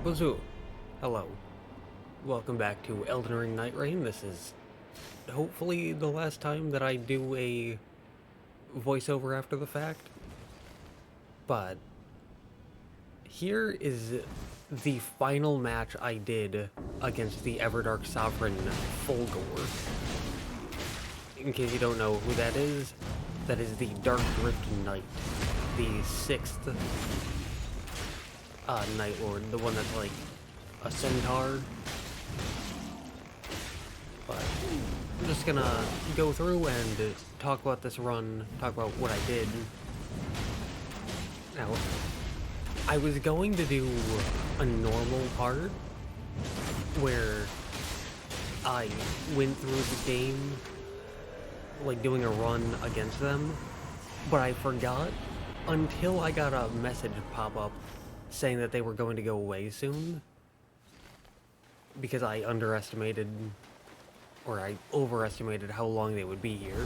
Bazoo! Hello. Welcome back to Elden Ring Nightreign. This is hopefully the last time that I do a voiceover after the fact. But here is the final match I did against the Everdark Sovereign Fulghor. In case you don't know who that is the Darkdrift Knight, the 6th Nightlord, the one that's like a centaur. But I'm just gonna go through and talk about this run, talk about what I did. Now, I was going to do a normal part where I went through the game like doing a run against them, but I forgot until I got a message pop up saying that they were going to go away soon, because I underestimated or I overestimated how long they would be here.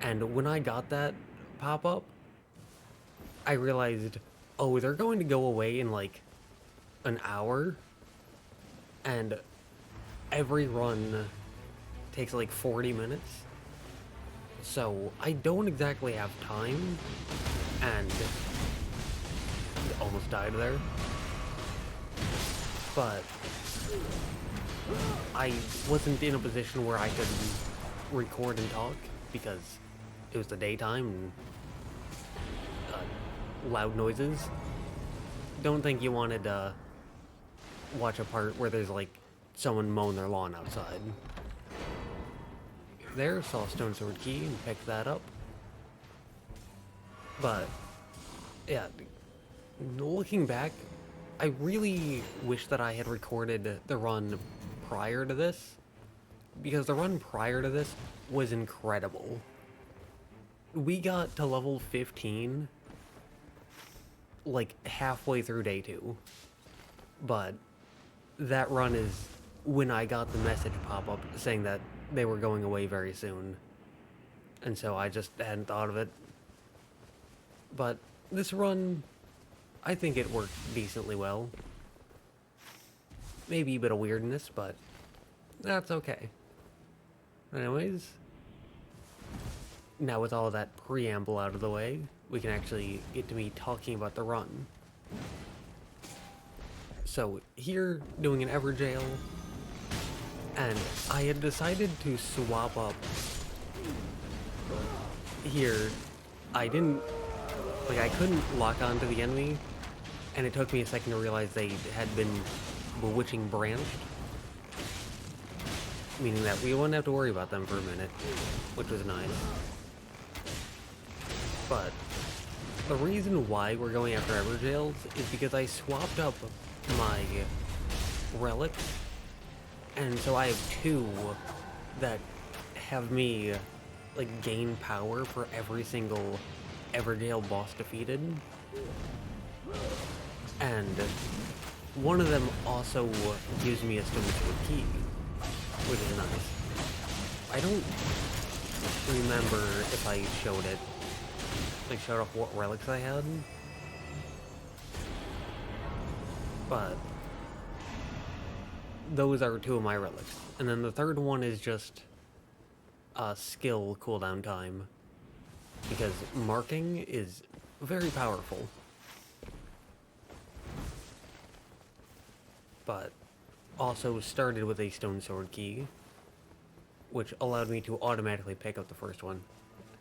And when I got that pop up, I realized, oh, they're going to go away in like an hour, and every run takes like 40 minutes. So I don't exactly have time, and almost died there. But I wasn't in a position where I could record and talk because it was the daytime and loud noises. Don't think you wanted to watch a part where there's like someone mowing their lawn outside. There, saw a stone sword key and picked that up. But yeah, looking back, I really wish that I had recorded the run prior to this, because the run prior to this was incredible. We got to level 15 like halfway through day 2, but that run is when I got the message pop up saying that they were going away very soon, and so I just hadn't thought of it. But this run, I think it worked decently well. Maybe a bit of weirdness, but that's okay. Anyways, now with all of that preamble out of the way, we can actually get to me talking about the run. So here, doing an Everjail, and I had decided to swap up. Here, I couldn't lock onto the enemy, and it took me a second to realize they had been bewitching branched, meaning that we wouldn't have to worry about them for a minute, which was nice. But the reason why we're going after Everjails is because I swapped up my relics, and so I have 2 that have me like gain power for every single Everjail boss defeated, and one of them also gives me a stone sword key, which is nice. I don't remember if I showed it, like showed off what relics I had, but those are 2 of my relics. And then the third one is just a skill cooldown time, because marking is very powerful. But also started with a stone sword key, which allowed me to automatically pick up the first one.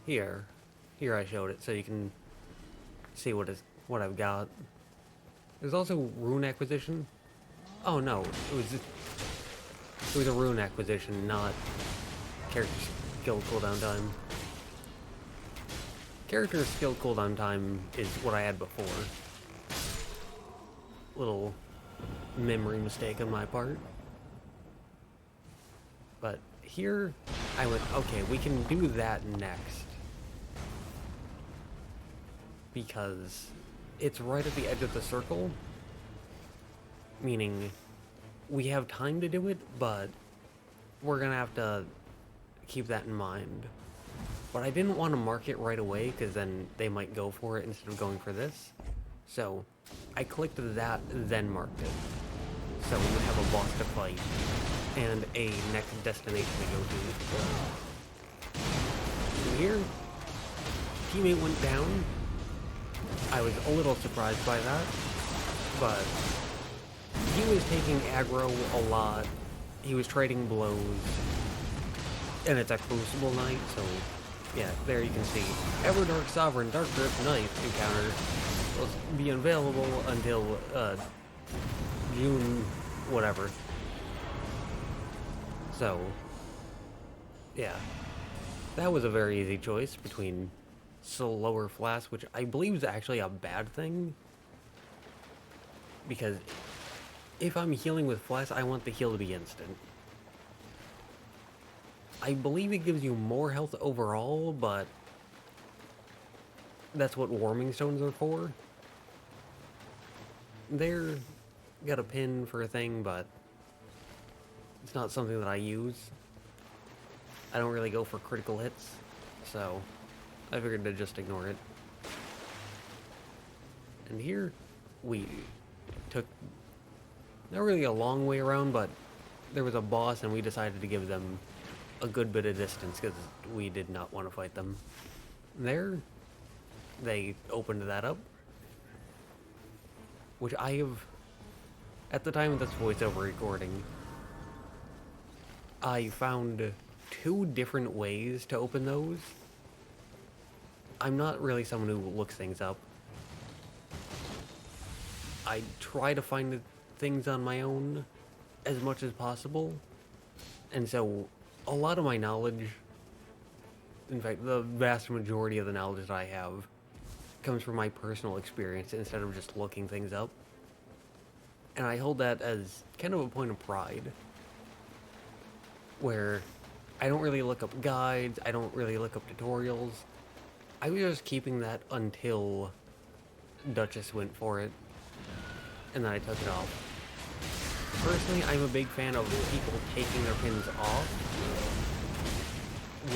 Here I showed it, so you can see what I've got. There's also rune acquisition. Oh no, it was a rune acquisition, not character skill cooldown time. Character skill cooldown time is what I had before. Little memory mistake on my part. But here, I went, okay, we can do that next, because it's right at the edge of the circle, meaning we have time to do it, but we're gonna have to keep that in mind. But I didn't want to mark it right away, because then they might go for it instead of going for this. So I clicked that, then marked it. So we would have a boss to fight and a next destination to go to. And here, teammate went down. I was a little surprised by that, but he was taking aggro a lot. He was trading blows, and it's a Crucible Knight, so yeah, there you can see. Everdark Sovereign Darkdrift Knight encounter will be available until June whatever. So, yeah, that was a very easy choice between slower flask, which I believe is actually a bad thing, because if I'm healing with flask, I want the heal to be instant. I believe it gives you more health overall, but that's what warming stones are for. They're got a pin for a thing, but it's not something that I use. I don't really go for critical hits, so I figured to just ignore it. And here, we took not really a long way around, but there was a boss and we decided to give them a good bit of distance because we did not want to fight them. There, they opened that up, which I have, at the time of this voiceover recording, I found 2 different ways to open those. I'm not really someone who looks things up. I try to find things on my own as much as possible, and so a lot of my knowledge, in fact, the vast majority of the knowledge that I have, comes from my personal experience instead of just looking things up. And I hold that as kind of a point of pride, where I don't really look up guides, I don't really look up tutorials. I was just keeping that until Duchess went for it, and then I took it off. Personally, I'm a big fan of people taking their pins off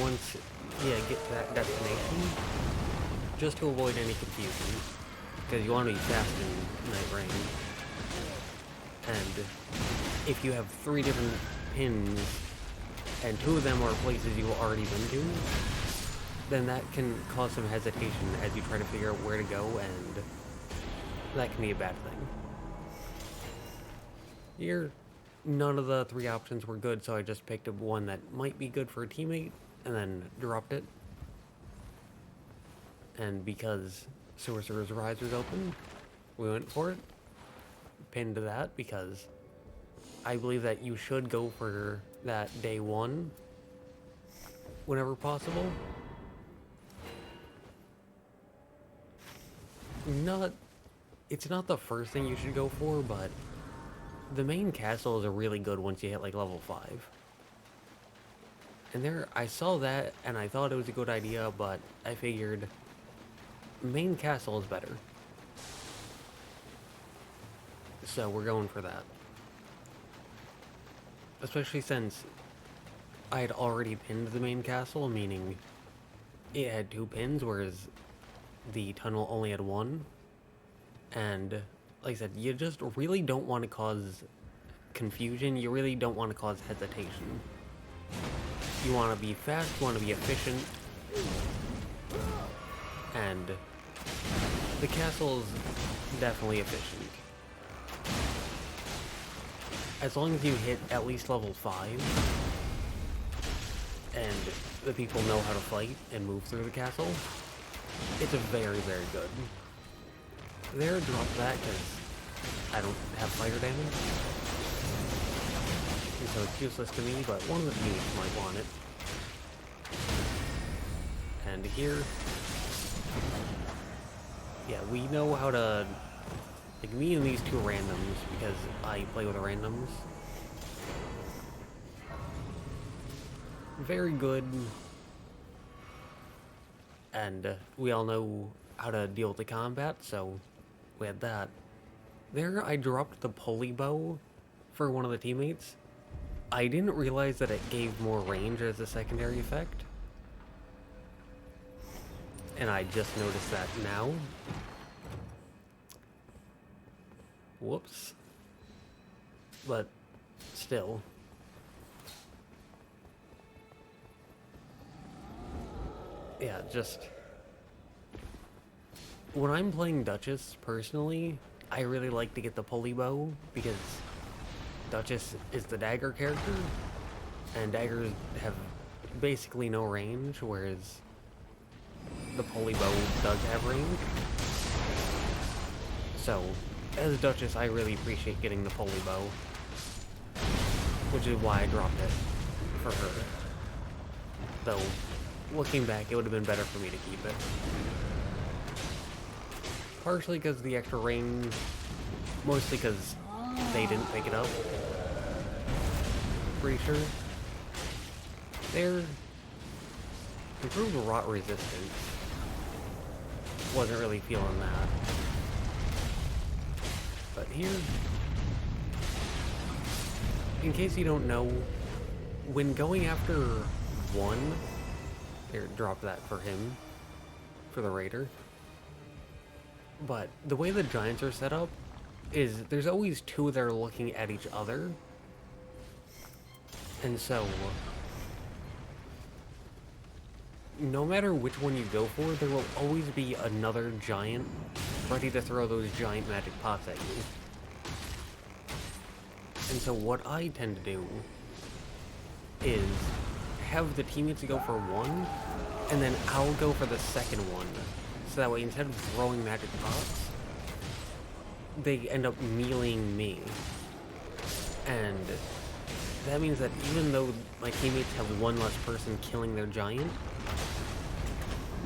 once you get to that destination, just to avoid any confusion, because you want to be fast in Nightreign. And if you have 3 different pins, and 2 of them are places you've already been to, then that can cause some hesitation as you try to figure out where to go, and that can be a bad thing. Here, none of the 3 options were good, so I just picked up one that might be good for a teammate, and then dropped it. And because Sorcerer's Rise was open, we went for it. Pinned to that, because I believe that you should go for that day 1 whenever possible. It's not the first thing you should go for, but the main castle is really good once you hit like level 5. And there, I saw that and I thought it was a good idea, but I figured main castle is better. So we're going for that. Especially since I had already pinned the main castle, meaning it had 2 pins, whereas the tunnel only had 1. And like I said, you just really don't want to cause confusion. You really don't want to cause hesitation. You want to be fast, you want to be efficient. And the castle's definitely efficient. As long as you hit at least level 5, and the people know how to fight and move through the castle, it's a very, very good. There, drop that, because I don't have fire damage. And so it's useless to me, but one of the teams might want it. And here, yeah, we know how to, like, me and these 2 randoms, because I play with randoms. Very good. And we all know how to deal with the combat, so we had that. There, I dropped the pulley bow for one of the teammates. I didn't realize that it gave more range as a secondary effect. And I just noticed that now. Whoops. But still. Yeah, just... When I'm playing Duchess, personally, I really like to get the pulley bow, because Duchess is the dagger character, and daggers have basically no range, whereas the pulley bow does have range. So, as Duchess, I really appreciate getting the pulley bow, which is why I dropped it for her. Though, looking back, it would have been better for me to keep it. Partially because of the extra range, mostly because they didn't pick it up. Pretty sure. Their improved rot resistance. Wasn't really feeling that. But here, in case you don't know, when going after one, here, drop that for him, for the raider. But the way the giants are set up is there's always two that are looking at each other. And so, no matter which one you go for, there will always be another giant ready to throw those giant magic pots at you. And so what I tend to do is have the teammates go for one, and then I'll go for the second one. So that way, instead of throwing magic pots, they end up mealing me. And that means that even though my teammates have one less person killing their giant,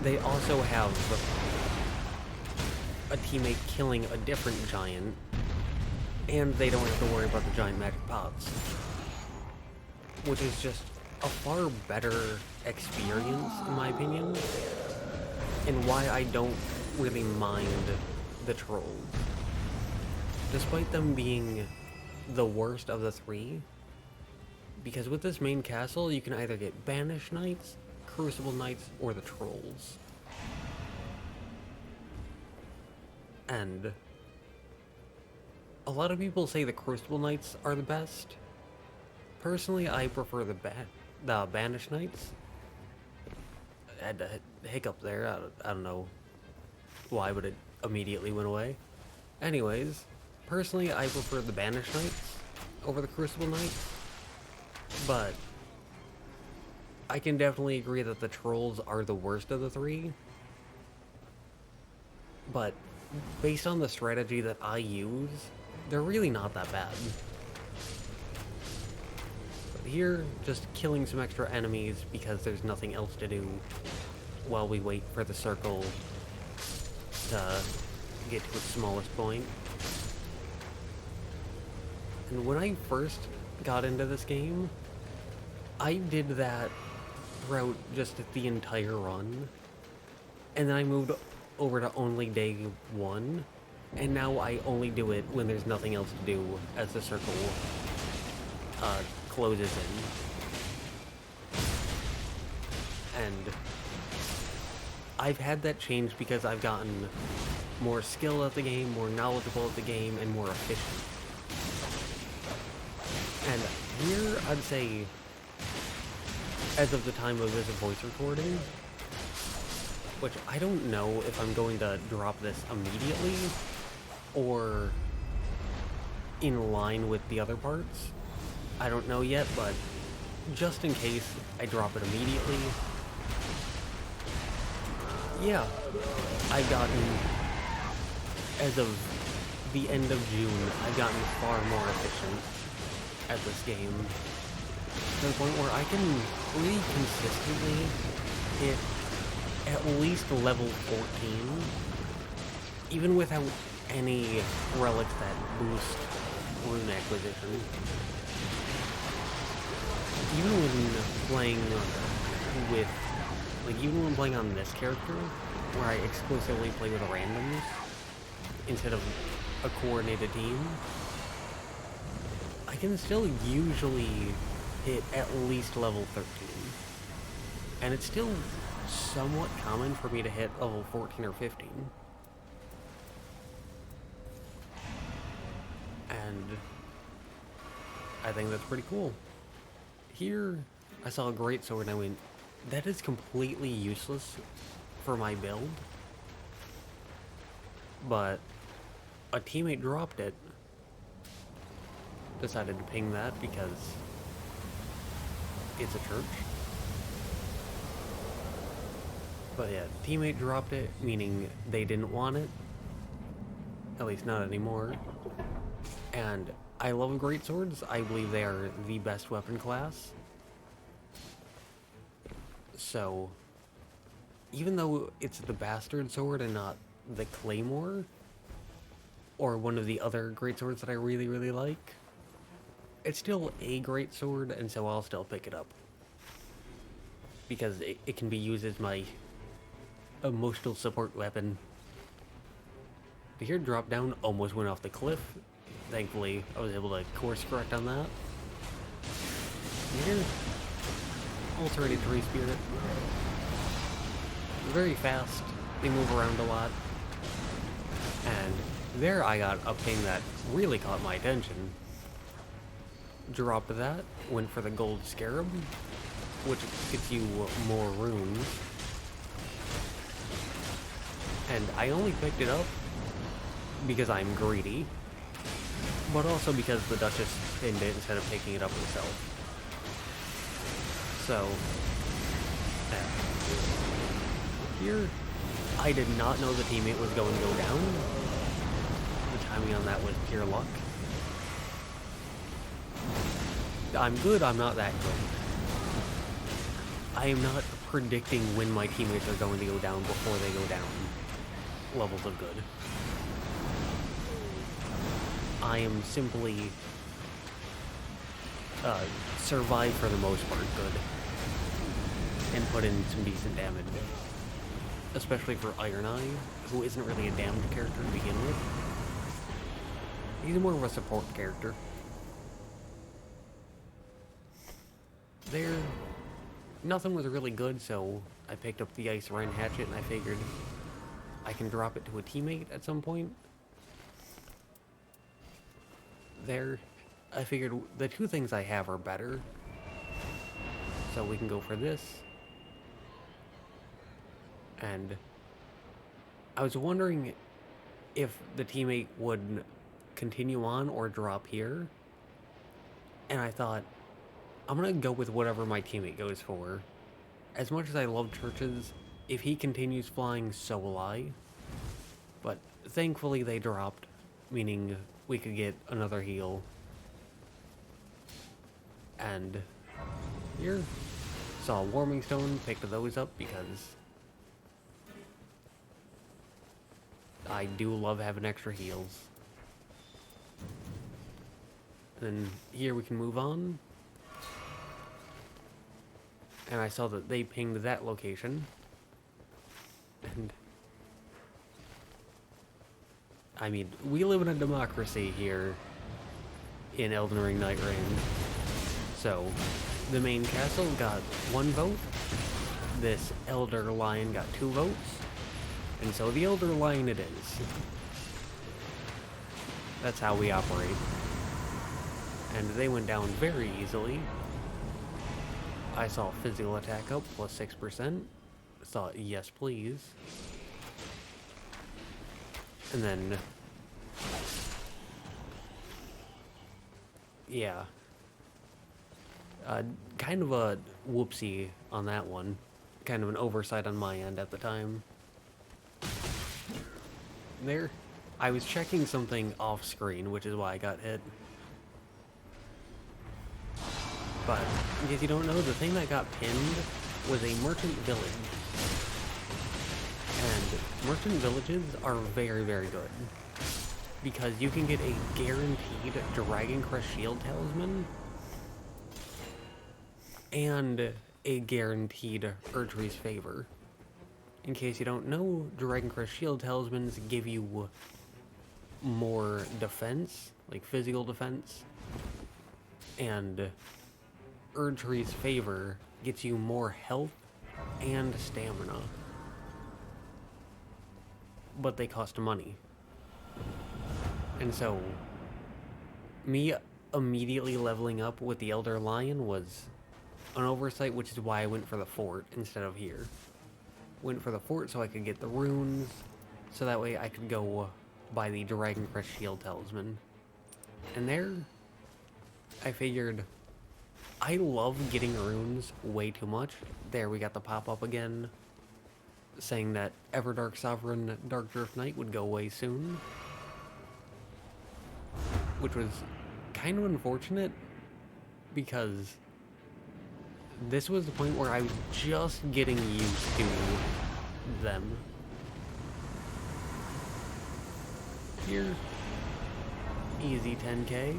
they also have a teammate killing a different giant, and they don't have to worry about the giant magic pots. Which is just a far better experience, in my opinion, and why I don't really mind the trolls. Despite them being the worst of the three, because with this main castle, you can either get Banished Knights, Crucible Knights, or the Trolls. And a lot of people say the Crucible Knights are the best. Personally, I prefer the Banished Knights. I had a hiccup there, I don't know why, but it immediately went away. Anyways, personally, I prefer the Banished Knights over the Crucible Knights. But I can definitely agree that the Trolls are the worst of the three. But based on the strategy that I use, they're really not that bad. But here, just killing some extra enemies because there's nothing else to do while we wait for the circle to get to its smallest point. And when I first got into this game, I did that throughout just the entire run, and then I moved over to only day one, and now I only do it when there's nothing else to do as the circle closes in. And I've had that change because I've gotten more skill at the game, more knowledgeable at the game, and more efficient. And here, I'd say, as of the time of this voice recording, which I don't know if I'm going to drop this immediately or in line with the other parts. I don't know yet, but just in case I drop it immediately, yeah, I've gotten, as of the end of June, I've gotten far more efficient at this game, to the point where I can really consistently hit at least level 14, even without any relics that boost rune acquisition. Even when playing with, even when playing on this character, where I exclusively play with randoms instead of a coordinated team, I can still usually hit at least level 13. And it's still somewhat common for me to hit level 14 or 15. I think that's pretty cool. Here, I saw a great sword and I went, that is completely useless for my build. But a teammate dropped it. Decided to ping that because it's a church. But yeah, teammate dropped it, meaning they didn't want it. At least not anymore. And I love greatswords. I believe they are the best weapon class. So, even though it's the bastard sword and not the claymore, or one of the other greatswords that I really, really like, it's still a greatsword, and so I'll still pick it up. Because it can be used as my emotional support weapon. To hear drop down almost went off the cliff. Thankfully, I was able to course correct on that. Here, alternating tree spirit. Very fast. They move around a lot. And there I got a ping that really caught my attention. Dropped that, went for the gold scarab, which gets you more runes. And I only picked it up because I'm greedy, but also because the Duchess pinned it instead of picking it up herself. So, here, I did not know the teammate was going to go down. The timing on that was pure luck. I'm good, I'm not that good. I am not predicting when my teammates are going to go down before they go down. Levels of good. I am simply survive for the most part good. And put in some decent damage. Especially for Iron Eye, who isn't really a damage character to begin with. He's more of a support character. There, nothing was really good, so I picked up the Ice Wren hatchet and I figured I can drop it to a teammate at some point. There, I figured the two things I have are better, so we can go for this. And I was wondering if the teammate would continue on or drop here, and I thought, I'm gonna go with whatever my teammate goes for. As much as I love churches, if he continues flying, so will I. But thankfully they dropped, meaning we could get another heal. And here, saw a warming stone, picked those up because I do love having extra heals. And then here we can move on. And I saw that they pinged that location. And I mean, we live in a democracy here in Elden Ring Nightreign. So, the main castle got 1 vote. This Elder Lion got 2 votes. And so the Elder Lion it is. That's how we operate. And they went down very easily. I saw physical attack up plus 6%. Thought, yes, please. And then, yeah. Kind of a whoopsie on that one. Kind of an oversight on my end at the time. There, I was checking something off screen, which is why I got hit. But, in case you don't know, the thing that got pinned was a merchant village. And merchant villages are very, very good. Because you can get a guaranteed Dragon Crest Shield Talisman and a guaranteed Erdtree's Favor. In case you don't know, Dragon Crest Shield Talismans give you more defense, like physical defense, and Erdtree's Favor gets you more health and stamina. But they cost money. And so, me immediately leveling up with the Elder Lion was an oversight, which is why I went for the fort instead of here. Went for the fort so I could get the runes, so that way I could go buy the Dragon Crest Shield Talisman. And there, I figured, I love getting runes way too much. There, we got the pop-up again, saying that Everdark Sovereign Darkdrift Knight would go away soon. Which was kind of unfortunate, because this was the point where I was just getting used to them. Here, easy 10k.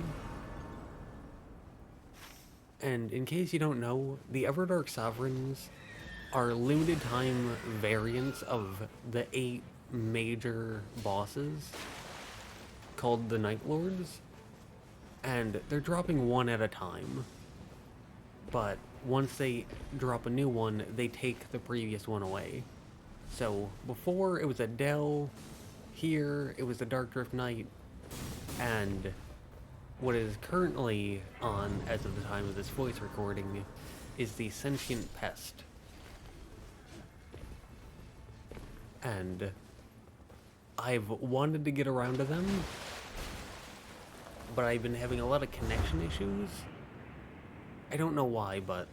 And in case you don't know, the Everdark Sovereigns are limited time variants of the 8 major bosses called the Nightlords, and they're dropping one at a time. But once they drop a new one, they take the previous one away. So before it was a Dell, here it was the Darkdrift Knight, and what is currently on, as of the time of this voice recording, is the Sentient Pest. And I've wanted to get around to them, but I've been having a lot of connection issues. I don't know why, but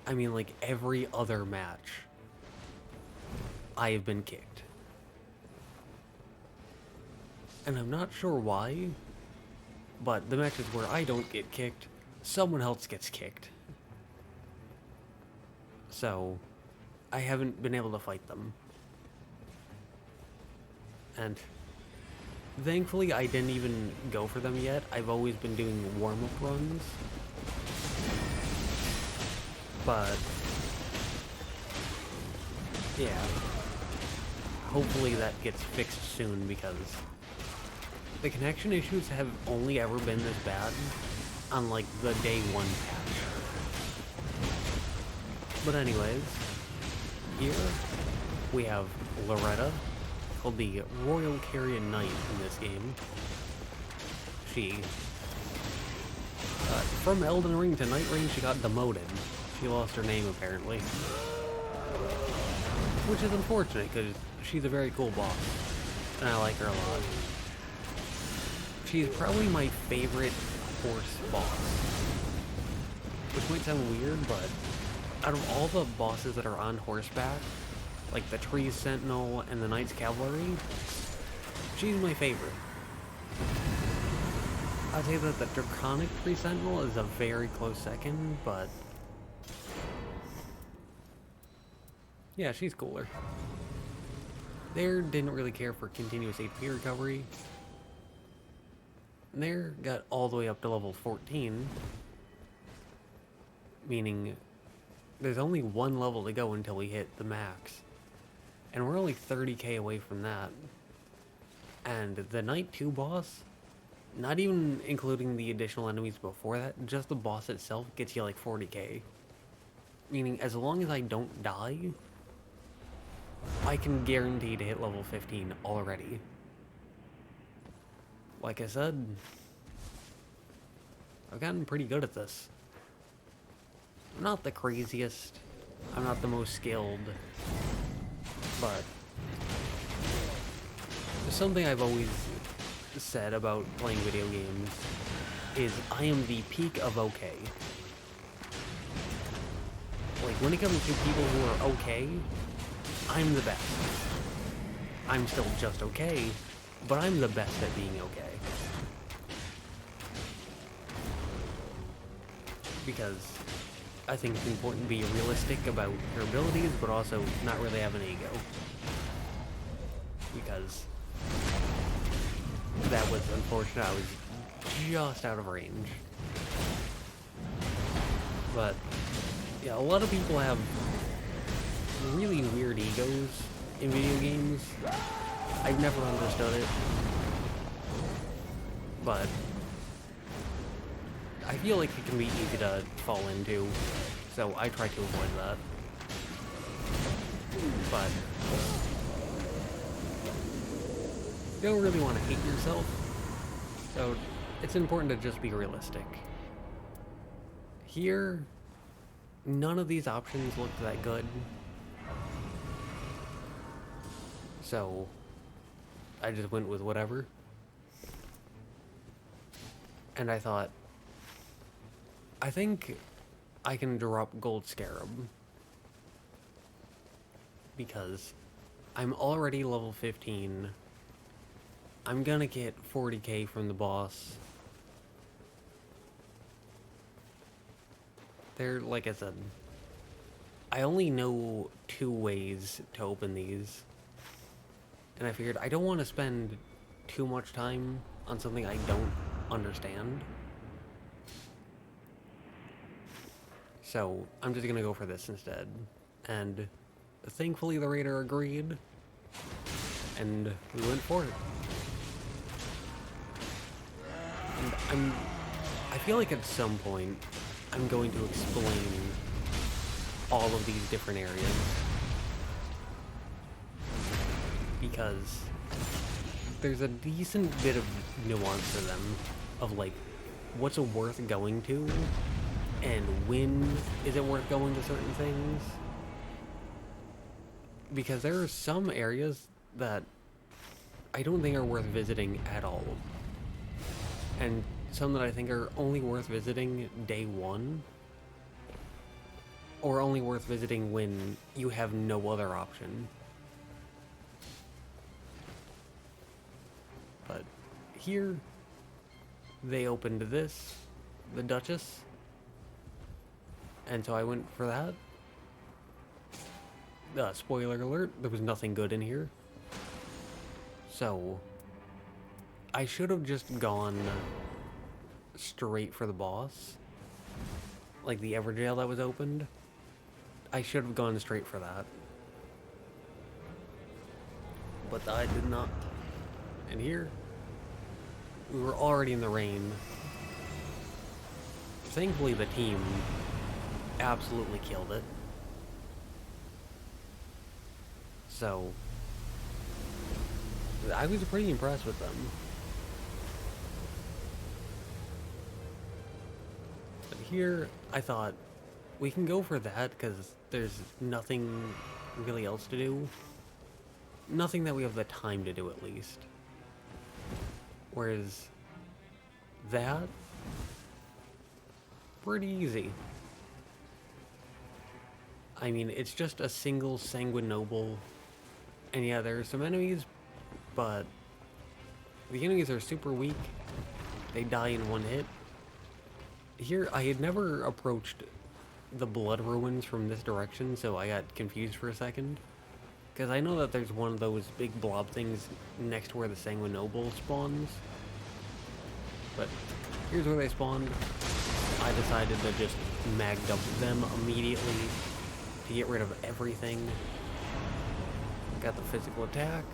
I mean, like, every other match, I have been kicked. And I'm not sure why, but the matches where I don't get kicked, someone else gets kicked. So, I haven't been able to fight them. And thankfully, I didn't even go for them yet. I've always been doing warm-up runs. But yeah, hopefully that gets fixed soon, because the connection issues have only ever been this bad on, like, the day 1 patch. But anyways, here we have Loretta, called the Royal Carrion Knight in this game. She, from Elden Ring to Nightreign, she got demoted. She lost her name, apparently. Which is unfortunate, because she's a very cool boss, and I like her a lot. She's probably my favorite horse boss. Which might sound weird, but out of all the bosses that are on horseback, like the Tree Sentinel and the Knight's Cavalry, she's my favorite. I'd say that the Draconic Tree Sentinel is a very close second, but yeah, she's cooler. There, didn't really care for continuous HP recovery. There, got all the way up to level 14, meaning there's only one level to go until we hit the max. And we're only 30k away from that. And the Night 2 boss, not even including the additional enemies before that, just the boss itself gets you like 40k. Meaning, as long as I don't die, I can guarantee to hit level 15 already. Like I said, I've gotten pretty good at this. I'm not the craziest, I'm not the most skilled, but something I've always said about playing video games is I am the peak of okay. Like, when it comes to people who are okay, I'm the best. I'm still just okay, but I'm the best at being okay. Because I think it's important to be realistic about your abilities, but also not really have an ego. Because that was unfortunate. I was just out of range. But yeah, a lot of people have really weird egos in video games. I've never understood it, but I feel like it can be easy to fall into, so I try to avoid that. But you don't really want to hate yourself, so it's important to just be realistic. Here, none of these options looked that good. So, I just went with whatever. And I thought, I think I can drop Gold Scarab. Because I'm already level 15. I'm gonna get 40k from the boss. They're, like I said, I only know 2 ways to open these. And I figured I don't want to spend too much time on something I don't understand. So I'm just gonna go for this instead. And thankfully the raider agreed. And we went for it. And I feel like at some point I'm going to explain all of these different areas. Because there's a decent bit of nuance to them, of like, what's it worth going to, and when is it worth going to certain things. Because there are some areas that I don't think are worth visiting at all. And some that I think are only worth visiting day 1. Or only worth visiting when you have no other option. But here, they opened this, the Duchess. And so I went for that. Spoiler alert, there was nothing good in here. So, I should have just gone straight for the boss. Like the Everjail that was opened. I should have gone straight for that. But I did not. And here, we were already in the rain. Thankfully the team absolutely killed it. So, I was pretty impressed with them. But here, I thought, we can go for that, because there's nothing really else to do. Nothing that we have the time to do, at least. Whereas, that, pretty easy. I mean, it's just a single Sanguine Noble. And yeah, there are some enemies, but the enemies are super weak. They die in 1 hit. Here, I had never approached the Blood Ruins from this direction, so I got confused for a second. Because I know that there's one of those big blob things next to where the Sanguine Noble spawns. But here's where they spawned. I decided to just mag dump them immediately to get rid of everything. Got the physical attack.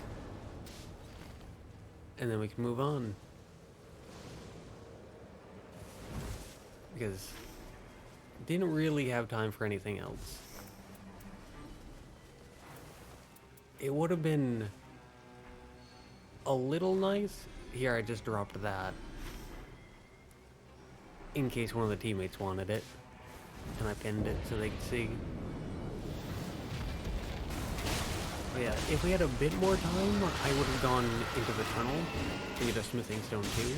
And then we can move on. Because didn't really have time for anything else. It would have been a little nice. Here I just dropped that. In case one of the teammates wanted it. And I pinned it so they could see. But yeah, if we had a bit more time, I would have gone into the tunnel to get a smithing stone too.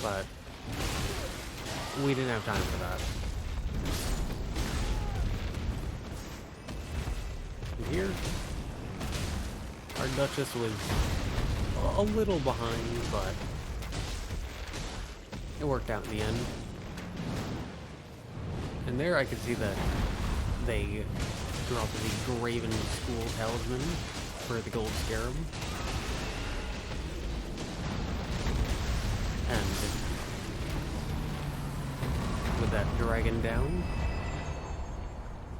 But we didn't have time for that. And here, our Duchess was a little behind, but it worked out in the end. And there I could see that they dropped the Graven School Talisman for the Gold Scarab. And with that dragon down,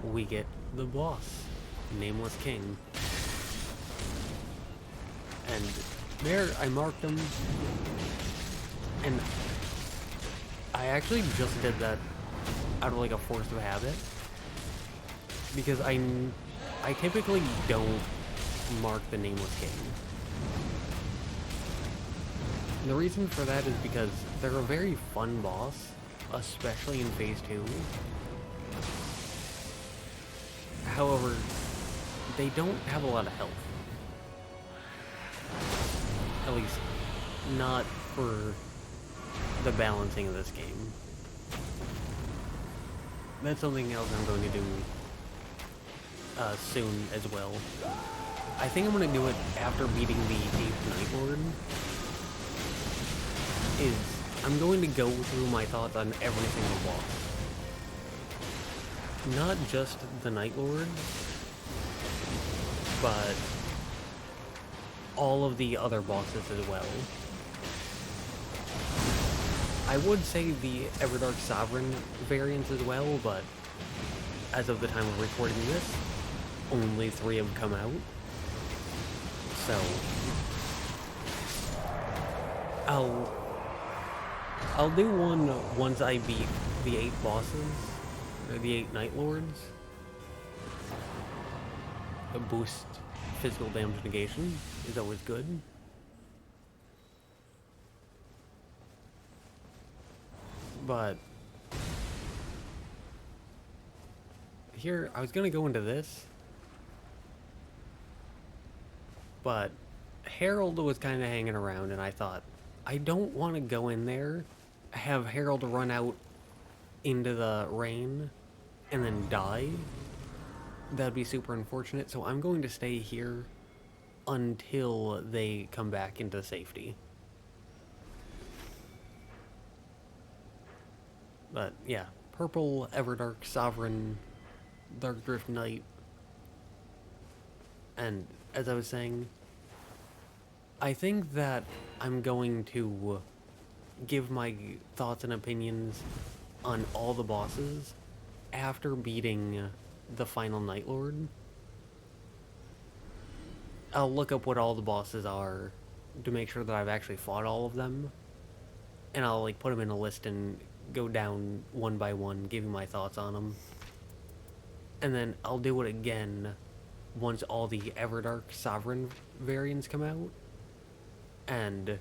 we get the boss, Nameless King. And there I marked him, and I actually just did that out of like a force of habit, because I typically don't mark the Nameless King. The reason for that is because they're a very fun boss, especially in Phase 2. However, they don't have a lot of health. At least, not for the balancing of this game. That's something else I'm going to do soon as well. I think I'm going to do it after beating the 8th Nightlord. I'm going to go through my thoughts on every single boss. Not just the Nightlord, but all of the other bosses as well. I would say the Everdark Sovereign variants as well, but as of the time of recording this, only 3 have come out. So I'll do one once I beat the 8 bosses, or the 8 Nightlords. A boost physical damage negation is always good. But here, I was gonna go into this, but Harold was kind of hanging around, and I thought, I don't want to go in there, have Harold run out into the rain, and then die. That'd be super unfortunate, so I'm going to stay here until they come back into safety. But yeah, purple Everdark Sovereign, Darkdrift Knight, and as I was saying, I think that I'm going to give my thoughts and opinions on all the bosses after beating the final Nightlord. I'll look up what all the bosses are to make sure that I've actually fought all of them, and I'll like put them in a list and go down one by one, giving my thoughts on them. And then I'll do it again once all the Everdark Sovereign variants come out, and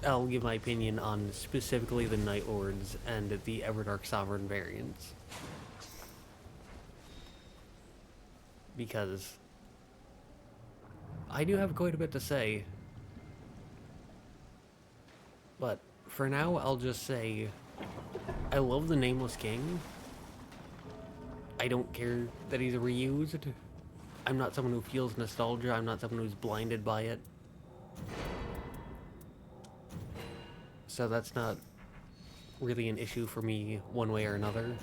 I'll give my opinion on specifically the Nightlords and the Everdark Sovereign variants. Because I do have quite a bit to say. But for now, I'll just say I love the Nameless King. I don't care that he's reused. I'm not someone who feels nostalgia. I'm not someone who's blinded by it. So that's not really an issue for me one way or another.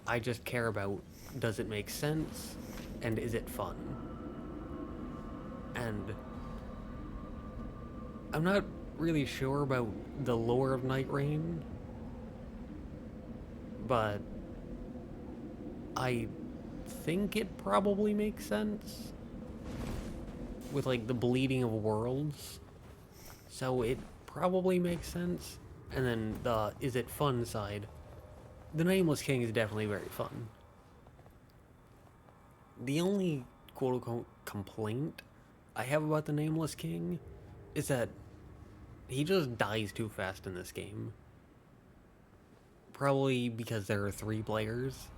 I just care about, does it make sense, and is it fun? And I'm not really sure about the lore of Nightreign, but I think it probably makes sense with like the bleeding of worlds, so it probably makes sense. And then the is it fun side, the Nameless King is definitely very fun. The only quote-unquote complaint I have about the Nameless King is that he just dies too fast in this game. Probably because there are 3 players.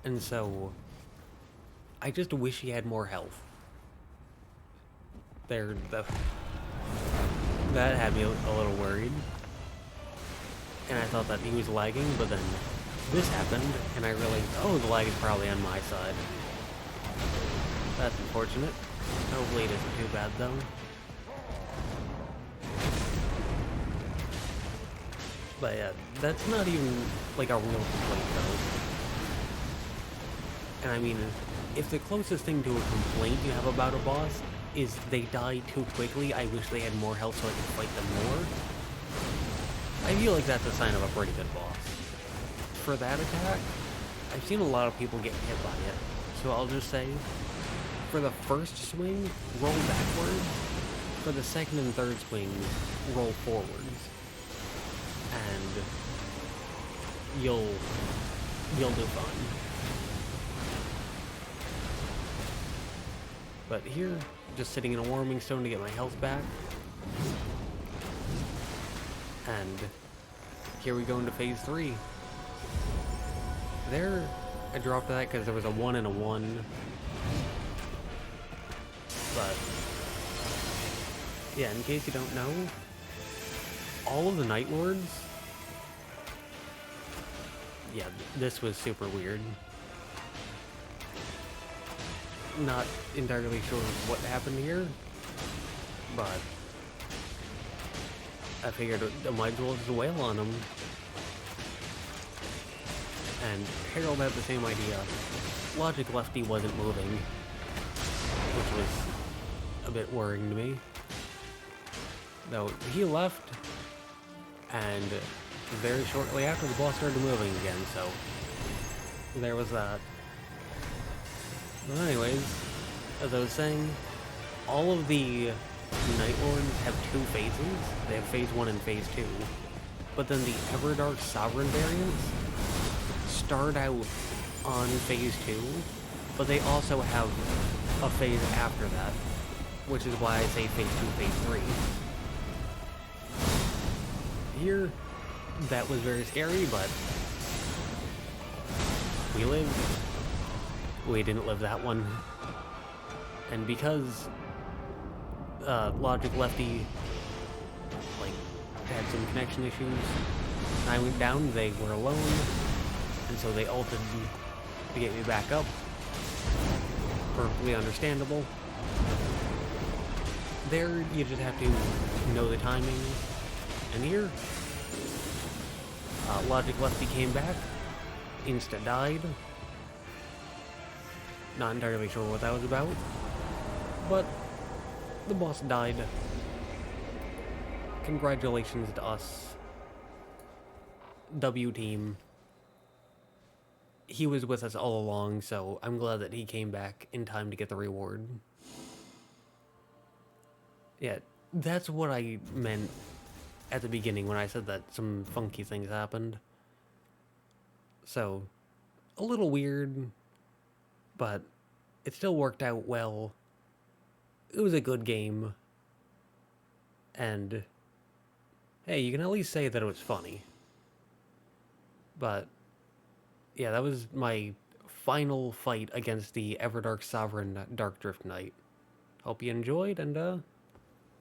And so I just wish he had more health. That had me a little worried. And I thought that he was lagging, but then this happened, and I realized, oh, the lag is probably on my side. That's unfortunate. Hopefully it isn't too bad, though. But yeah, that's not even, like, a real complaint, though. And I mean, if the closest thing to a complaint you have about a boss is they die too quickly, I wish they had more health so I could fight them more, I feel like that's a sign of a pretty good boss. For that attack, I've seen a lot of people get hit by it, so I'll just say, for the first swing, roll backwards. For the second and third swings, roll forwards. And you'll do fine. But here, just sitting in a warming stone to get my health back. And here we go into phase 3. There, I dropped that because there was a 1 and a 1. But, yeah, in case you don't know, all of the Nightlords, yeah, this was super weird. Not entirely sure what happened here, but I figured I might as well just wail on them. And Harold had the same idea. Logic Lefty wasn't moving, which was a bit worrying to me. Though he left, and very shortly after the boss started moving again, so there was that. Well, anyways, as I was saying, all of the Nightlords have 2 phases. They have phase 1 and phase 2. But then the Everdark Sovereign variants start out on phase 2, but they also have a phase after that, which is why I say phase 2, phase 3. Here, that was very scary, but we lived. We didn't live that one. And because Logic Lefty had some connection issues, I went down, they were alone, and so they ulted to get me back up. Perfectly understandable. There, you just have to know the timing. And here, Logic Lefty came back, insta died. Not entirely sure what that was about, but the boss died. Congratulations to us. W team. He was with us all along, so I'm glad that he came back in time to get the reward. Yeah, that's what I meant at the beginning when I said that some funky things happened. So, a little weird, but it still worked out well. It was a good game. And, hey, you can at least say that it was funny. But, yeah, that was my final fight against the Everdark Sovereign Darkdrift Knight. Hope you enjoyed, and,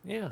yeah.